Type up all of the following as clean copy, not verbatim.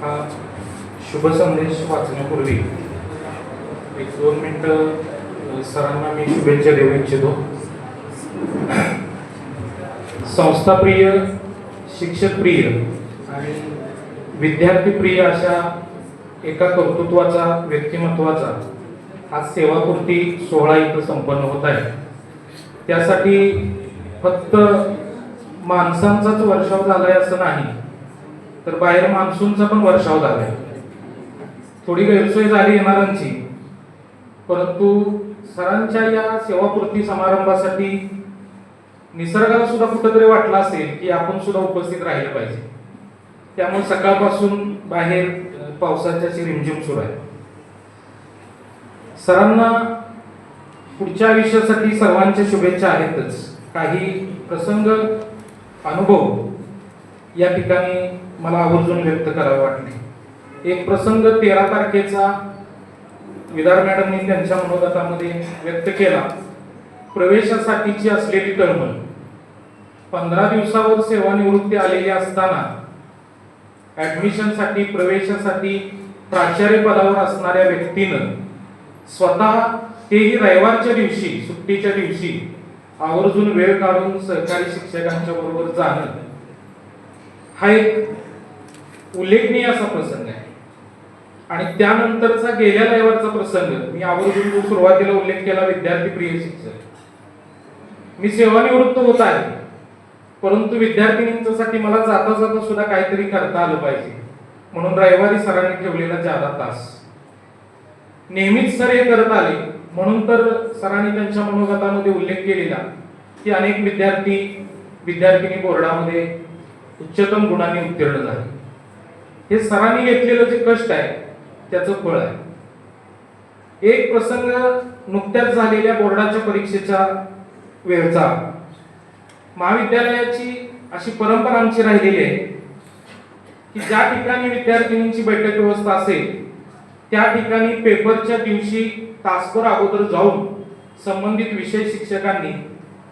हा शुभ संदेश वाचण्यापूर्वी एक 2 मिनिटं सरांना मी शुभेच्छा देऊ इच्छितो. संस्थाप्रिय, शिक्षकप्रिय आणि विद्यार्थीप्रिय अशा एका कर्तृत्वाचा, व्यक्तिमत्वाचा आज सेवापूर्ती सोहळा इथं संपन्न होत आहे. त्यासाठी फक्त माणसांचाच वर्षाव झालाय असं नाही, तर बाहेर मान्सूनचा पण वर्षाव झालाय. थोडी गैरसोय झाली येणाऱ्यांची, परंतु सरांच्या या सेवापूर्ती समारंभासाठी निसर्गाला सुद्धा कुठेतरी वाटलं असेल की आपण सुद्धा उपस्थित राहिलं पाहिजे. त्यामुळे सकाळपासून बाहेर पावसाच्या रिमझिम सुरू आहे. सरांना पुढच्या आयुष्यासाठी सर्वांच्या शुभेच्छा आहेतच. काही प्रसंग, अनुभव या ठिकाणी मला आवर्जून व्यक्त करावे वाटले. एक प्रसंग 13 तारखेचा विदार मॅडमनी त्यांच्या मनोगतामध्ये व्यक्त केला. प्रवेशासाठीची असलेली तळमळ. 15 दिवसावर सेवानिवृत्ती आलेली असताना ऍडमिशनसाठी, प्रवेशासाठी प्राचार्य पदावर असणाऱ्या व्यक्तीनं स्वतः तेही रविवारच्या दिवशी, सुट्टीच्या दिवशी आवर्जून वेळ काढून सहकारी शिक्षकांच्या बरोबर जाणं हा एक उल्लेखनीय असा प्रसंग आहे. आणि त्यानंतरचा गेल्या रविवारचा प्रसंग मी आवर्जून जो सुरुवातीला उल्लेख केला, विद्यार्थी प्रिय शिक्षक. मी सेवानिवृत्त होत आहे, परंतु विद्यार्थिनींसाठी मला जाता जाता सुद्धा काहीतरी करता आलं पाहिजे म्हणून रविवारी सरांनी ठेवलेला जादा तास. नेहमीच सर हे करत आले म्हणून तर सरांनी त्यांच्या मनोगतामध्ये उल्लेख केलेला की अनेक विद्यार्थिनी बोर्डामध्ये उच्चतम गुणांनी उत्तीर्ण झाले. हे सरांनी घेतलेलं जे कष्ट आहे त्याचं फळ आहे. एक प्रसंग नुकत्याच झालेल्या बोर्डाच्या परीक्षेच्या वेळचा. महाविद्यालयाची अशी परंपरा आमची राहिलेली आहे की ज्या ठिकाणी विद्यार्थिनींची बैठक व्यवस्था असेल त्या ठिकाणी पेपरच्या दिवशी तासभर अगोदर जाऊन संबंधित विषय शिक्षकांनी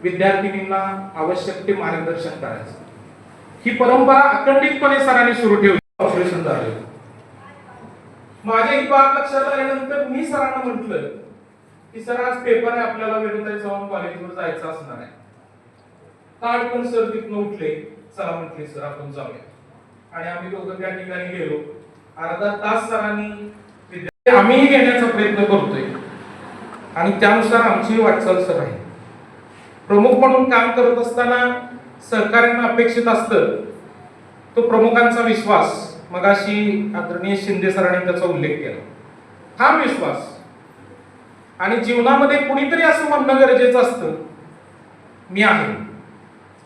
विद्यार्थिनींना आवश्यक ते मार्गदर्शन करायचं. ही परंपरा अखंडितपणे सरांनी सुरू ठेवली. ऑपरेशन झालं. माझ्या ही बाब लक्षात आल्यानंतर मी सरांना म्हटलं की सर आज पेपर आहे, आपल्याला वेळेत जाऊन कॉलेजवर जायचं असणार आहे. ताड पण सर तिथून उठले, चला म्हटले सर आपण जाऊया. आणि आम्ही दोघं त्या ठिकाणी गेलो. अर्धा तास सरांनी आम्हीही घेण्याचा प्रयत्न करतोय आणि त्यानुसार आमची वाटचाल सर आहे. प्रमुख म्हणून काम करत असताना सहकार्यांना अपेक्षित असतं तो प्रमुखांचा विश्वास. मगाशी आदरणीय शिंदे सरांनी त्याचा उल्लेख केला. हा विश्वास. आणि जीवनामध्ये कुणीतरी असं म्हणणं गरजेचं असतं, मी आहे,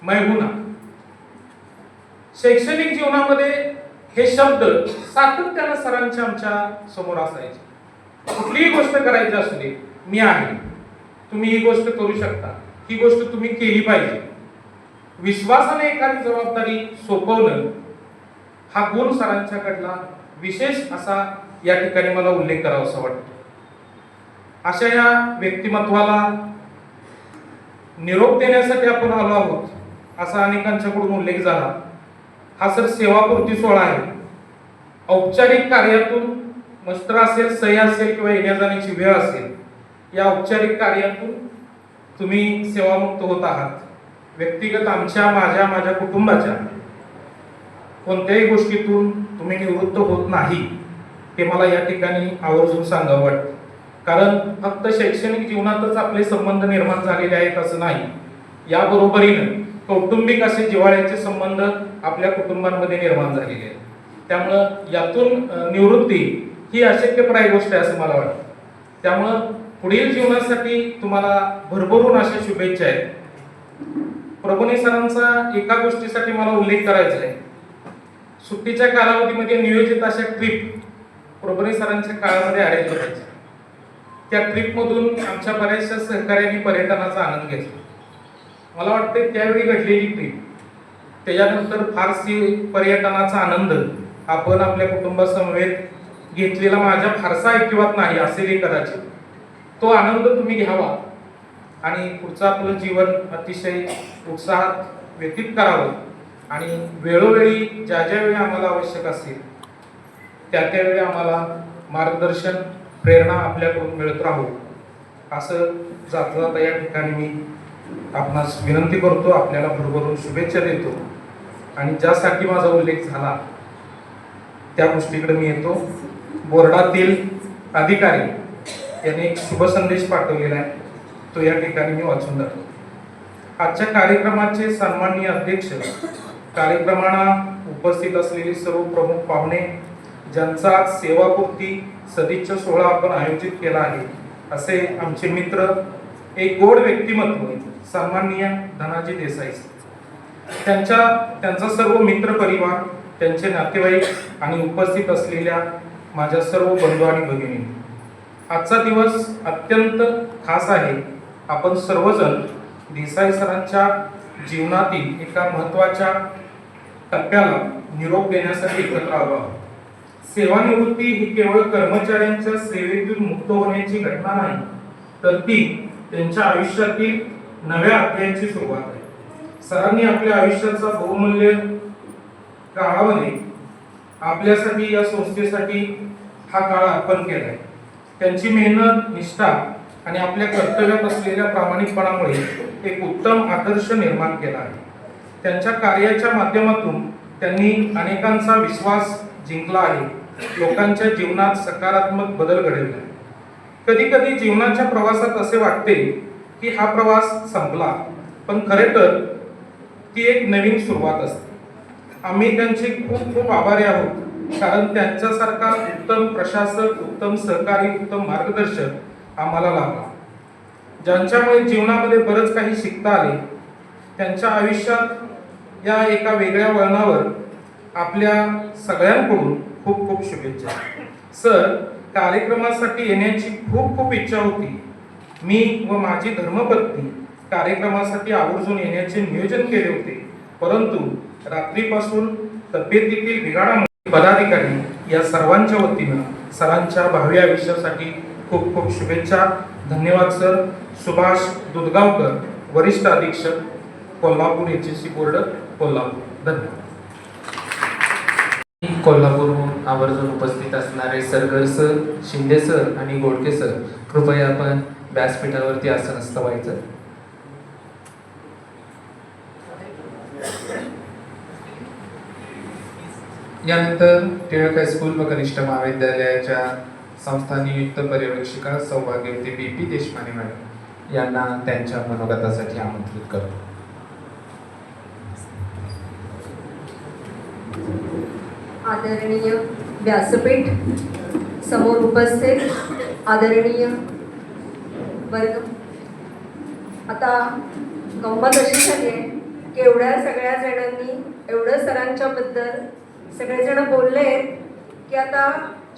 मैं हूं ना. शैक्षणिक जीवनामध्ये हे शब्द सातत्यानं सरांच्या आमच्या समोर असायचे. कुठलीही गोष्ट करायची असू दे, मी आहे, तुम्ही ही गोष्ट करू शकता, ही गोष्ट तुम्ही केली पाहिजे. विश्वासाने एखादी जबाबदारी सोपवणं हा गुण सरांच्याकडला विशेष असा या ठिकाणी मला उल्लेख करावासा वाटतो. अशा या व्यक्तिमत्वाला निरोप देण्यासाठी आपण आलो आहोत असा अनेकांच्याकडून उल्लेख झाला. हा सर सेवापूर्ती सोहळा आहे. औपचारिक कार्यातून मस्त्र असेल, सही असेल किंवा येण्या जाण्याची वेळ असेल, या औपचारिक कार्यातून तुम्ही सेवामुक्त होत आहात. व्यक्तिगत माझ्या कुटुंबाच्या कोणत्याही गोष्टीतून तुम्ही निवृत्त होत नाही हे मला या ठिकाणी आवर्जून सांगावं वाटतं. कारण फक्त शैक्षणिक जीवनातच आपले संबंध निर्माण झालेले आहेत असं नाही. याबरोबरीनं कौटुंबिक असे जिव्हाळ्याचे संबंध आपल्या कुटुंबांमध्ये निर्माण झालेले आहेत. त्यामुळं यातून निवृत्ती ही अशक्यप्राय गोष्ट आहे असं मला वाटतं. त्यामुळं पुढील जीवनासाठी तुम्हाला भरभरून अशा शुभेच्छा आहेत. प्रभुने सरांचा एका गोष्टीसाठी मला उल्लेख करायचा आहे. सुट्टीच्या कालावधीमध्ये नियोजित अशा ट्रिप प्रभुने सरांच्या काळामध्ये अरेंज करायच्या. त्या ट्रिपमधून आमच्या बऱ्याचशा सहकार्यांनी पर्यटनाचा आनंद घेतला. मला वाटतं त्यावेळी घडलेली ट्रिप, त्याच्यानंतर फारसी पर्यटनाचा आनंद आपण आपल्या कुटुंबासमवेत घेतलेला माझ्या फारसा ऐकिवात नाही असेलही कदाचित. तो आनंद तुम्ही घ्यावा आणि पुढचं आपलं जीवन अतिशय उत्साहात व्यतीत करावं. आणि वेळोवेळी ज्या वेळी आम्हाला आवश्यक असेल त्यावेळी आम्हाला मार्गदर्शन प्रेरणा आपल्याकडून मिळत राहू असं जाता जाता या ठिकाणी मी आपणास विनंती करतो, आपल्याला भरभरून शुभेच्छा देतो आणि ज्यासाठी माझा उल्लेख झाला त्या गोष्टीकडे मी येतो. बोर्डातील अधिकारी यांनी एक शुभ संदेश पाठवलेला आहे, तो या ठिकाणी मी वाचून जातो. आजच्या कार्यक्रमाचे सन्माननीय अध्यक्ष, कार्यक्रमाला उपस्थित असलेले सर्व प्रमुख पाहुणे, ज्यांचा सेवापूर्ती सदिच्छा सोहळा आपण आयोजित केला आहे, असे आमचे मित्र, एक गोड व्यक्तिमत्व सन्माननीय धनाजी देसाई, त्यांचा सर्व मित्र परिवार, त्यांचे नातेवाईक आणि उपस्थित असलेल्या माझ्या सर्व बंधू आणि भगिनी, आजचा दिवस अत्यंत खास आहे. आपण सर्वजण देसाई सरांच्या जीवनातील एका महत्त्वाच्या टप्प्याला निरोप देण्यासाठी एकत्र आलो आहोत. सेवानिवृत्ती ही केवळ कर्मचाऱ्यांच्या सेवेतून मुक्त होण्याची घटना नाही, तर ती त्यांच्या आयुष्यातील नव्या अध्यायाची सुरुवात आहे. सरांनी आपल्या आयुष्याचा बहुमूल्य काळामध्ये आपल्यासाठी, या संस्थेसाठी हा काळ अर्पण केलाय. त्यांची मेहनत, निष्ठा आणि आपल्या कर्तव्यात असलेल्या प्रामाणिकपणामुळे एक उत्तम आदर्श निर्माण केला आहे. त्यांच्या कार्याच्या माध्यमातून त्यांनी अनेकांचा विश्वास जिंकला आहे, लोकांच्या जीवनात सकारात्मक बदल घडवला आहे. कधी कधी जीवनाच्या प्रवासात असे वाटते की हा प्रवास संपला, पण खरे तर ती एक नवीन सुरुवात असते. आम्ही त्यांचे खूप खूप आभारी आहोत, कारण त्यांच्यासारखा उत्तम प्रशासक, उत्तम सहकारी, उत्तम मार्गदर्शक आम्हाला लाभला, ज्यांच्यामुळे जीवनामध्ये बरंच काही शिकता आले. त्यांच्या आयुष्यात या एका वेगळ्या वळणावर आपल्या सगळ्यांकडून खूप खूप शुभेच्छा. सर, कार्यक्रमासाठी येण्याची खूप खूप इच्छा होती. मी व माझी धर्मपत्नी कार्यक्रमासाठी आवर्जून येण्याचे नियोजन केले होते, परंतु रात्रीपासून तब्येतीतील बिघाडामुळे पदाधिकारी या सर्वांच्या वतीनं सरांच्या भावी आयुष्यासाठी खूप खूप शुभेच्छा. धन्यवाद सर. सुभाष दुधगावकर, वरिष्ठ अधीक्षक, कोल्हापूर HSC बोर्ड, कोल्हापूर. धन्यवाद. कोल्हापूरहून आवर्जून उपस्थित असणारे सरगर सर, शिंदे सर आणि गोडके सर, कृपया आपण व्यासपीठावरती आसनस्थ व्हायचं. यानंतर टिळक हायस्कूल व कनिष्ठ महाविद्यालयाच्या संस्था नियुक्त पर्यवेक्षिका सौभाग्यवती BP देशपांडे मॅडम यांना त्यांच्या मनोगतासाठी आमंत्रित करतो. आदरणीय व्यासपीठ, समोर उपस्थित आदरणीय वर्ग, आता गंमत अशी झाली आहे की एवढ्या सगळ्या जणांनी एवढं सरांच्या बद्दल सगळेजण बोलले की आता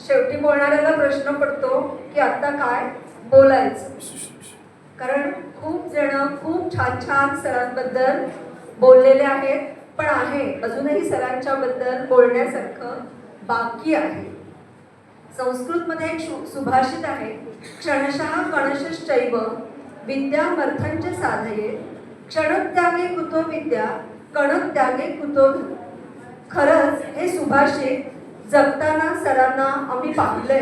शेवटी बोलणाऱ्याला प्रश्न पडतो की आता काय बोलायचं, कारण खूप जण खूप छान छान सरांबद्दल बोललेले आहेत, पण आहे अजूनही सरांच्या बद्दल बोलण्यासारखं बाकी आहे. संस्कृतमध्ये एक सुभाषित आहे, क्षणशः कणशश्चैव विद्यामर्थंच साधये, क्षणत्यागे कुतो विद्या, कणत्यागे कुतो धन. खरंच हे सुभाषित जगताना सरांना आम्ही पाहिलंय.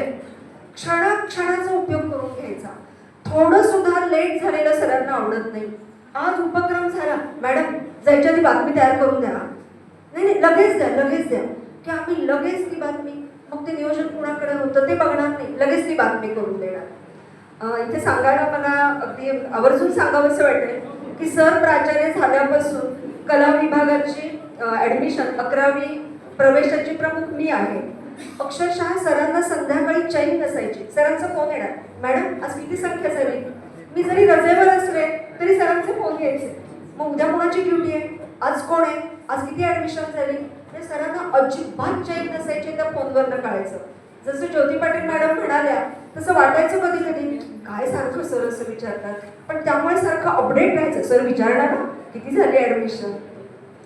क्षणाचा उपयोग करून घ्यायचा. थोडं सुद्धा लेट झालेलं सरांना आवडत नाही. आज उपक्रम झाला, मॅडम जायच्या आधी बातमी तयार करून द्या. नाही लगेच द्या की आम्ही लगेच ती बातमी, मग ते नियोजन कुणाकडे होतं ते बघणार नाही, लगेच ती बातमी करून देणार. इथे सांगायला मला अगदी आवर्जून सांगावंसं वाटेल की सर प्राचार्य झाल्यापासून कला विभागाची ॲडमिशन 11वी प्रवेशाची प्रमुख मी आहे. अक्षरशः सरांना संध्याकाळी चैन नसायची. सरांचा फोन येणार, मॅडम आज किती संख्या झाली. मी जरी रजेवर असले तरी सरांचे फोन यायचे, मग उद्या कोणाची ड्युटी आहे, आज कोण आहे, आज किती ॲडमिशन झाली. ते सरांना अजिबात चैन नसायचे त्या फोनवरनं कळायचं. जसं ज्योती पाटील मॅडम म्हणाल्या तसं वाटायचं कधी कधी काय सारखं सर असं विचारतात, पण त्यामुळे सारखं अपडेट राहायचं. सर विचारणार ना किती झाली ॲडमिशन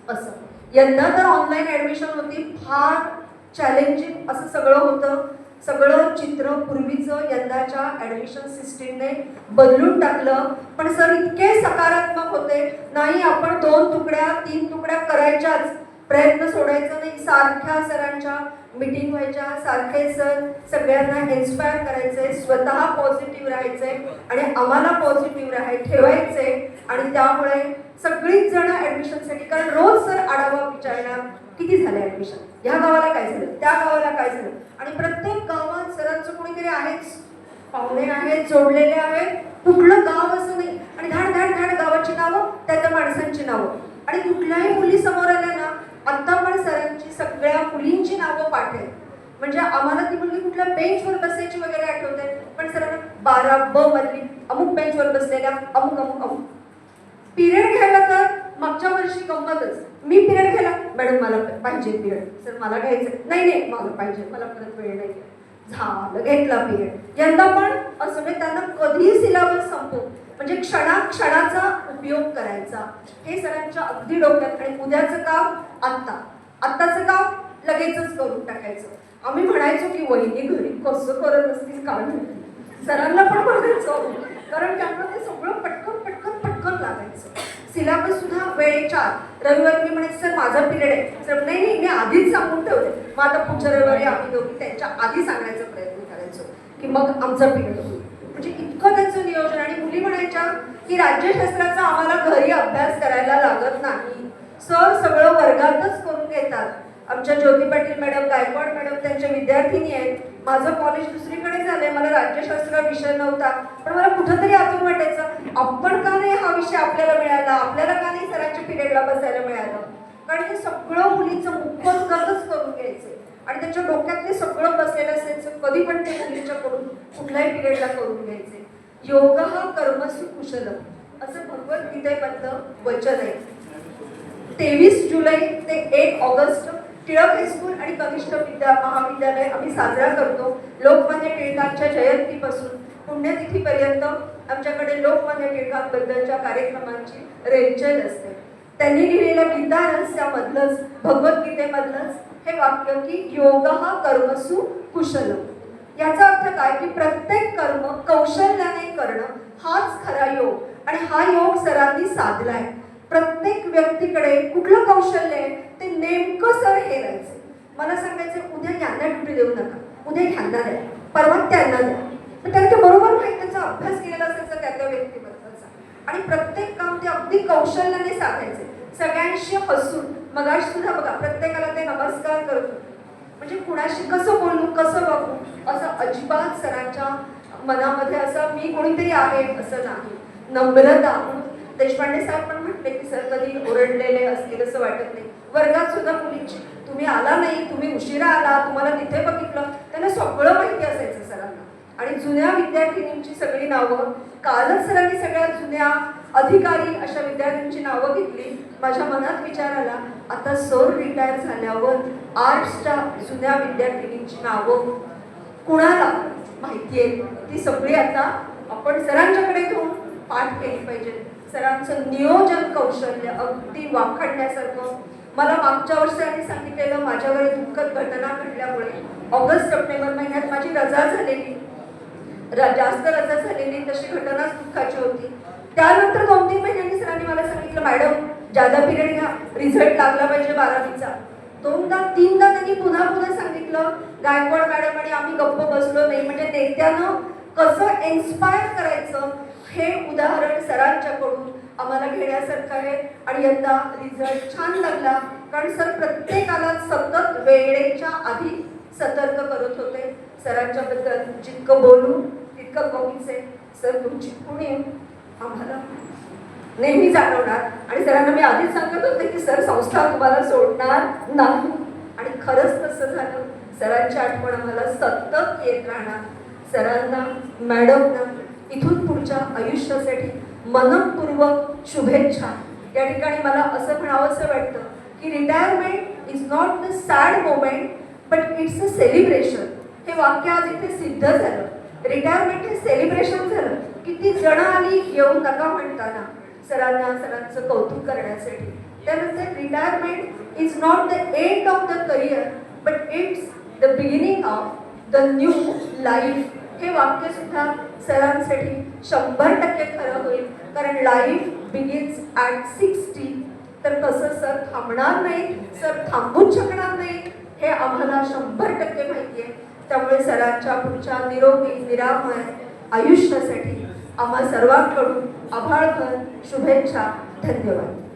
असं. यंदा तर ऑनलाईन ॲडमिशन होती, फार चॅलेंजिंग असं सगळं होतं. सगळं चित्र पूर्वीचं यंदाच्या ॲडमिशन सिस्टीमने बदलून टाकलं. पण सर इतके सकारात्मक होते, नाही आपण 2 तुकड्या 3 तुकड्या करायच्याच, प्रयत्न सोडायचा नाही. सारख्या सरांच्या मीटिंग व्हायच्या सारखे सर सगळ्यांना इन्स्पायर करायचंय, स्वतः पॉझिटिव्ह राहायचंय आणि आम्हाला पॉझिटिव्ह ठेवायचंय. आणि त्यामुळे सगळीच जण ऍडमिशनसाठी, कारण रोज सर आढावा विचारणार किती झाले ऍडमिशन, ह्या गावाला काय झालं, त्या गावाला काय झालं. आणि प्रत्येक गावात सरांचं कोणीतरी आहेच, पाहुणे आहेत, जोडलेले आहेत, कुठलं गाव असं नाही. आणि धाड धाड धाड गावाची नावं, त्या माणसांची नावं. आणि कुठल्याही मुली समोर आल्या ना, आता पण सरांची सगळ्या मुलींची नावं पाठ आहेत. म्हणजे आम्हाला ती मुलगी कुठल्या बेंचवर बसायची वगैरे आठवते, पण सरांना 12 ब मधली अमुक बेंचवर बसलेल्या अमुक अमुक अमुक. पिरियड घ्यायला तर मागच्या वर्षी गंमतच, मी पिरियड घ्यायला, मॅडम मला पाहिजे पिरियड, सर मला घ्यायचं नाही, नाही मला पाहिजे, मला परत वेळ नाही. झालं, घेतला पिरियड. यंदा पण असं म्हणजे त्यांना कधी सिलेबस संपू, म्हणजे क्षणाचा उपयोग करायचा, हे सरांच्या अगदी डोक्यात. आणि उद्याचं काम आत्ताचं काम लगेचच करून टाकायचं. आम्ही म्हणायचो की वहिनी घरी कसं करत असतील काय माहिती, सरांना पण म्हणायचो, कारण त्यांना ते सगळं पटकन पटकन पटकन लागायचं. सिलेबस सुद्धा वेळेच्या रविवारी मी म्हणायचं सर माझा पिरियड आहे, सर नाही नाही मी आधीच सांगून ठेवते. मग आता पुढच्या रविवारी आम्ही दोघी त्यांच्या आधी सांगण्याचा प्रयत्न करायचो की मग आमचा पिरियड होईल. म्हणजे इतकं त्यांचं नियोजन. आणि मुली म्हणायच्या की राज्यशास्त्राचा आम्हाला घरी अभ्यास करायला लागत नाही, सर सगळं वर्गातच करून घेतात. आमच्या ज्योती पाटील मॅडम, गायकवाड मॅडम त्यांच्या विद्यार्थिनी आहेत. माझं कॉलेज दुसरीकडे झालंय, मला राज्यशास्त्र विषय नव्हता, पण मला कुठंतरी आतून वाटायचं आपण का नाही हा विषय आपल्याला मिळाला, आपल्याला का नाही सरांच्या पिरियडला बसायला मिळालं. कारण हे सगळं मुलीचं मुखोद्गतच करून घ्यायचे आणि त्यांच्या डोक्यात ते सगळं बसलेलं असायचं. कधी पण ते मुलीच्याकडून कुठल्याही पिरियडला करून घ्यायचे. योग हा कर्मसु कुशलम असं भगवद्गीतेमधलं वचन आहे. 23 जुलै ते 1 ऑगस्ट टिळक हायस्कूल आणि कनिष्ठ महाविद्यालय आम्ही साजरा करतो. लोकमान्य टिळकांच्या जयंतीपासून पुण्यतिथीपर्यंत आमच्याकडे लोकमान्य टिळकांबद्दलच्या कार्यक्रमांची रेलचेल असते. त्यांनी लिहिलेल्या गीता रहस्यामधलंच, भगवद्गीतेमधलंच हे वाक्य की योग हा कर्मसु कुशलम. याचा अर्थ काय की प्रत्येक कर्म कौशल्याने करणं हाच खरा योग. आणि हा योग सरांनी साधलाय. प्रत्येक व्यक्तीकडे कुठलं कौशल्य आहे ते नेमकं सर हेरायचं. मला सांगायचं उद्या यांना ड्युटी देऊ नका, उद्या ह्यांना द्या, परवा त्यांना द्या. तर त्यांना ते बरोबर माहीत, त्याचा अभ्यास केलेला असायचा त्या व्यक्तीबद्दलचा. आणि प्रत्येक काम ते अगदी कौशल्याने साधायचे, सगळ्यांशी हसून. मगाशी सुद्धा बघा प्रत्येकाला ते नमस्कार करतो, म्हणजे कुणाशी कसं बोलू कसं वागू असं अजिबात सरांच्या मनामध्ये असं मी कोणीतरी आहे असं नाही. नम्रता. देशपांडे साहेब पण म्हटले की सर कधी ओरडलेले असतील असं वाटत नाही. वर्गात सुद्धा मुलींची तुम्ही आला नाही, तुम्ही उशिरा आला, तुम्हाला तिथे बघितलं, त्यांना सगळं माहिती असायचं सरांना. आणि जुन्या विद्यार्थिनींची सगळी नावं कालच सरांनी सगळ्या जुन्या अधिकारी अशा विद्यार्थ्यांची नावं घेतली. माझ्या मनात विचार आला आता सर रिटायर झाल्यावर आर्ट्सच्या जुन्या विद्यार्थिनींची नावं कुणाला माहिती आहे ती सगळी आता आपण सरांच्याकडे घेऊन पाठ केली पाहिजे. सरांचं नियोजन कौशल्य अगदी वाखाणण्यासारखं. मला मागच्या वर्षी सांगितलेलं माझ्या घरी दुःखद घटना घडल्यामुळे ऑगस्ट सप्टेंबर महिन्यात माझी रजा झालेली, जास्त रजा झालेली, तशी घटनाच दुःखाची होती. त्यानंतर 2-3 महिन्यांनी सरांनी मला सांगितलं मॅडम जादा पिरियड घ्या, रिझल्ट लागला पाहिजे 12वीचा. 2दा-3दा त्यांनी पुन्हा सांगितलं. गायकवाड मॅडम आणि आम्ही गप्प बसलो नाही. म्हणजे नेत्यानं कसं इन्स्पायर करायचं हे उदाहरण सरांच्याकडून आम्हाला घेण्यासारखं आहे. आणि यंदा रिझल्ट छान लागला, कारण सर प्रत्येकाला सतत वेळेच्या आधी सतर्क करत होते. सरांच्या बद्दल जितकं बोलू तितकं कमीच आहे. सर तुमची पुणे आम्हाला नेहमी जाणवणार. आणि सरांना मी आधीच सांगत होते की सर संस्था तुम्हाला सोडणार नाही. आणि खरंच तसं झालं. सरांची आठवण आम्हाला सतत येत राहणार. सरांना मॅडमना इथून पुढच्या आयुष्यासाठी मनपूर्वक शुभेच्छा. या ठिकाणी मला असं म्हणावंसं वाटतं की retirement is not the sad moment but it's a celebration. हे वाक्य आज इथे सिद्ध झालं. रिटायरमेंट हे सेलिब्रेशन झालं. किती जण आली येऊ नका म्हणताना सरांचं कौतुक करण्यासाठी. त्यानंतर retirement is not the end of the career but it's the beginning of the new life. हे वाक्य सुद्धा सरांसाठी 100% खरं होईल. कारण लाईफ बिगिन्स ॲट 60. तर कसं सर थांबणार नाही, सर थांबूच शकणार नाही हे आम्हाला 100% माहिती आहे. त्यामुळे सरांच्या पुढच्या निरोगी निरामय आयुष्यासाठी आम्हा सर्वांकडून आभाळभर शुभेच्छा. धन्यवाद.